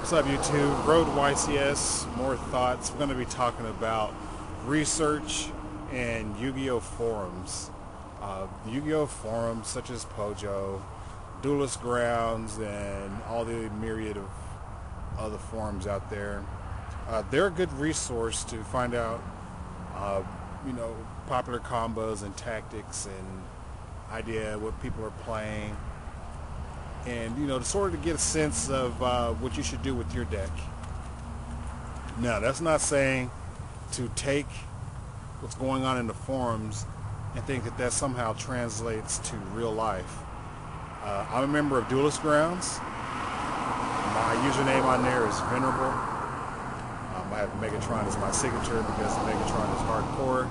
What's up, YouTube? Road YCS, more thoughts. We're going to be talking about research and Yu-Gi-Oh forums. Yu-Gi-Oh forums such as Pojo, Duelist Grounds, and all the myriad of other forums out there. They're a good resource to find out, popular combos and tactics and idea what people are playing. And to sort of get a sense of what you should do with your deck. Now, that's not saying to take what's going on in the forums and think that somehow translates to real life. I'm a member of Duelist Grounds. My username on there is Venerable. I have Megatron as my signature because Megatron is hardcore.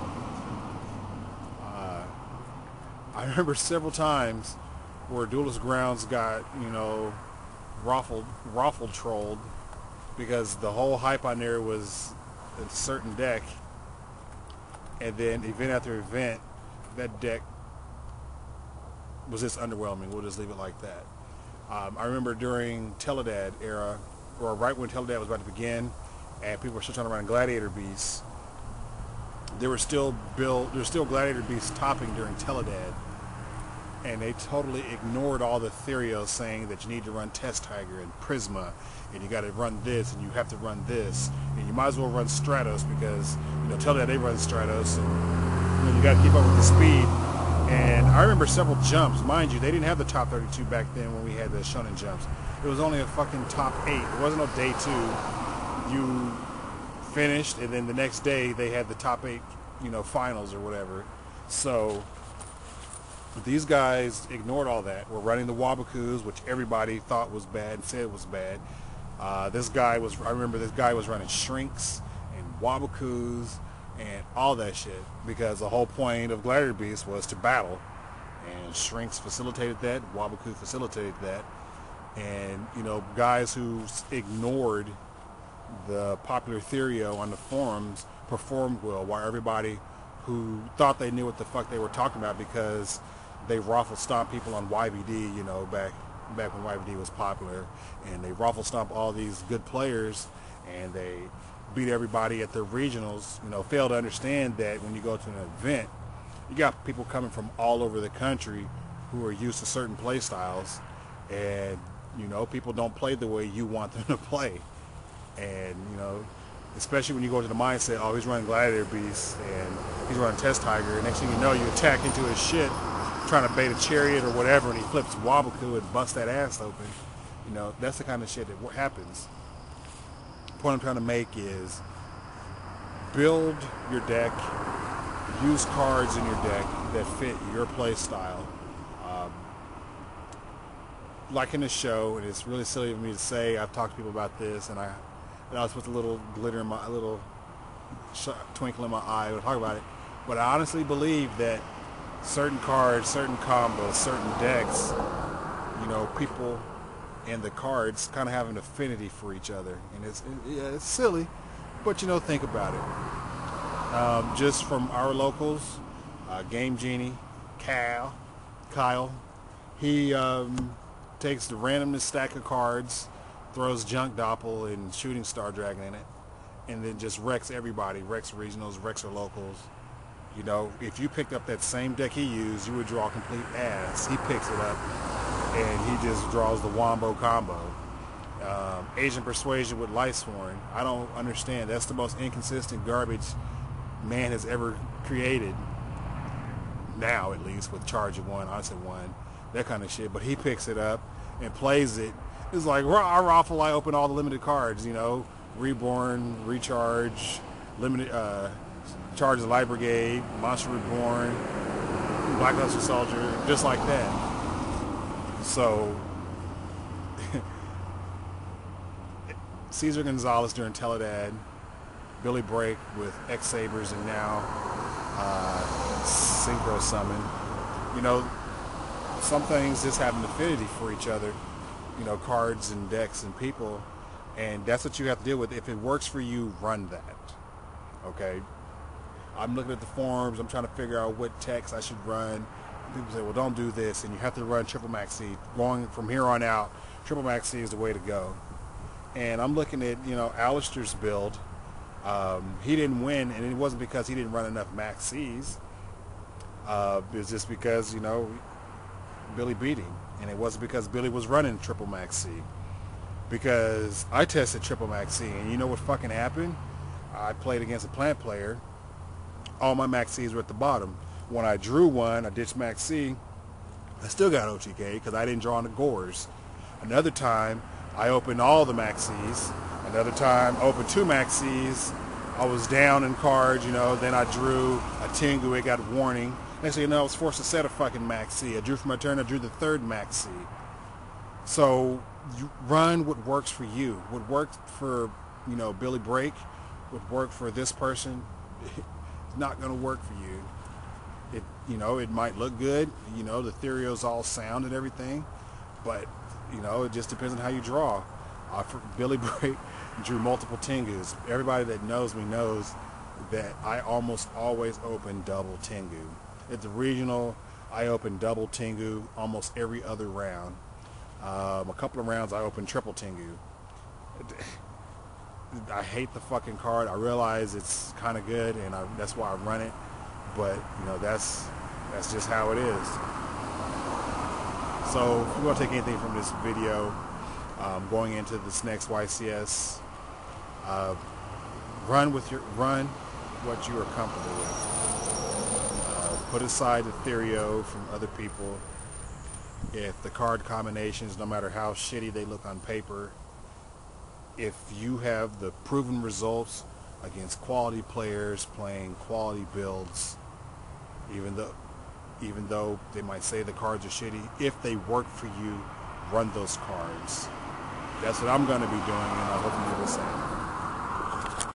I remember several times where Duelist Grounds got, raffle trolled because the whole hype on there was a certain deck, and then event after event, that deck was just underwhelming. We'll just leave it like that. I remember during Teledad era, or right when Teledad was about to begin, and people were still trying to run Gladiator Beasts, there were still Gladiator Beasts topping during Teledad. And they totally ignored all the Therios saying that you need to run Test Tiger and Prisma, and you got to run this, and you have to run this, and you might as well run Stratos because tell that they run Stratos, and you got to keep up with the speed. And I remember several jumps, mind you, they didn't have the top 32 back then when we had the Shonen jumps. It was only a fucking top 8. It wasn't no day 2. You finished, and then the next day they had the top 8, finals or whatever. So these guys ignored all that. We're running the Wabakus, which everybody thought was bad and said was bad. I remember this guy was running Shrinks and Wabakus and all that shit because the whole point of Gladiator Beast was to battle. And Shrinks facilitated that, Wabaku facilitated that. And, guys who ignored the popular Therio on the forums performed well, while everybody who thought they knew what the fuck they were talking about because they raffle stomp people on YBD, back when YBD was popular, and they raffle stomp all these good players, and they beat everybody at the regionals. Fail to understand that when you go to an event, you got people coming from all over the country who are used to certain play styles, and people don't play the way you want them to play, and especially when you go to the mindset, oh, he's running Gladiator Beast and he's running Test Tiger, and next thing you know, you attack into his shit trying to bait a chariot or whatever, and he flips Wabaku and busts that ass open. That's the kind of shit that happens. The point I'm trying to make is build your deck, use cards in your deck that fit your play style. Like in the show, and it's really silly of me to say, I've talked to people about this, and I was with a little glitter in my, a little twinkle in my eye when I talk about it. But I honestly believe that certain cards, certain combos, certain decks, people and the cards kind of have an affinity for each other, and it's silly, but think about it. Just from our locals, Game Genie, Kyle, he takes the randomness stack of cards, throws Junk Doppel and Shooting Star Dragon in it, and then just wrecks everybody, wrecks regionals, wrecks our locals. If you picked up that same deck he used, you would draw complete ass. He picks it up, and he just draws the Wombo combo. Asian Persuasion with Lightsworn. I don't understand. That's the most inconsistent garbage man has ever created. Now, at least, with Charge of 1, Onset 1, that kind of shit. But he picks it up and plays it. It's like, raffle, I open all the limited cards, Reborn, Recharge, limited, Charge the Light Brigade, Monster Reborn, Black Luster Soldier, just like that. So, Cesar Gonzalez during Teledad, Billy Break with X Sabers, and now Synchro Summon. Some things just have an affinity for each other, cards and decks and people, and that's what you have to deal with. If it works for you, run that. Okay? I'm looking at the forums, I'm trying to figure out what text I should run. People say, well, don't do this, and you have to run Triple Max C. Going from here on out, Triple Max C is the way to go. And I'm looking at, you know, Alistair's build. He didn't win, and it wasn't because he didn't run enough max C's. It's just because, you know, Billy beat him. And it wasn't because Billy was running triple max C. Because I tested triple max C, and you know what fucking happened? I played against a plant player. All my max C's were at the bottom. When I drew one, I ditched max C. I still got OTK because I didn't draw on the gores. Another time, I opened all the max C's. Another time, I opened 2 max C's. I was down in cards, you know. Then I drew a Tengu. It got warning. Next thing you know, I was forced to set a fucking max C. I drew for my turn. I drew the 3rd max C. So you run what works for you. What worked for, you know, Billy Break, what worked for this person, it's not going to work for you. It, you know, it might look good. You know, the Therio's all sound and everything, but you know, it just depends on how you draw. For Billy Break drew multiple Tengus. Everybody that knows me knows that I almost always open double Tengu. At the regional, I open double Tengu almost every other round. A couple of rounds I open triple Tengu. I hate the fucking card. I realize it's kind of good, and that's why I run it. But you know, that's just how it is. So if you want to take anything from this video, going into this next YCS, run what you are comfortable with. Put aside the Therio from other people. If the card combinations, no matter how shitty they look on paper, if you have the proven results against quality players playing quality builds, even though they might say the cards are shitty, if they work for you, run those cards. That's what I'm going to be doing, and I hope you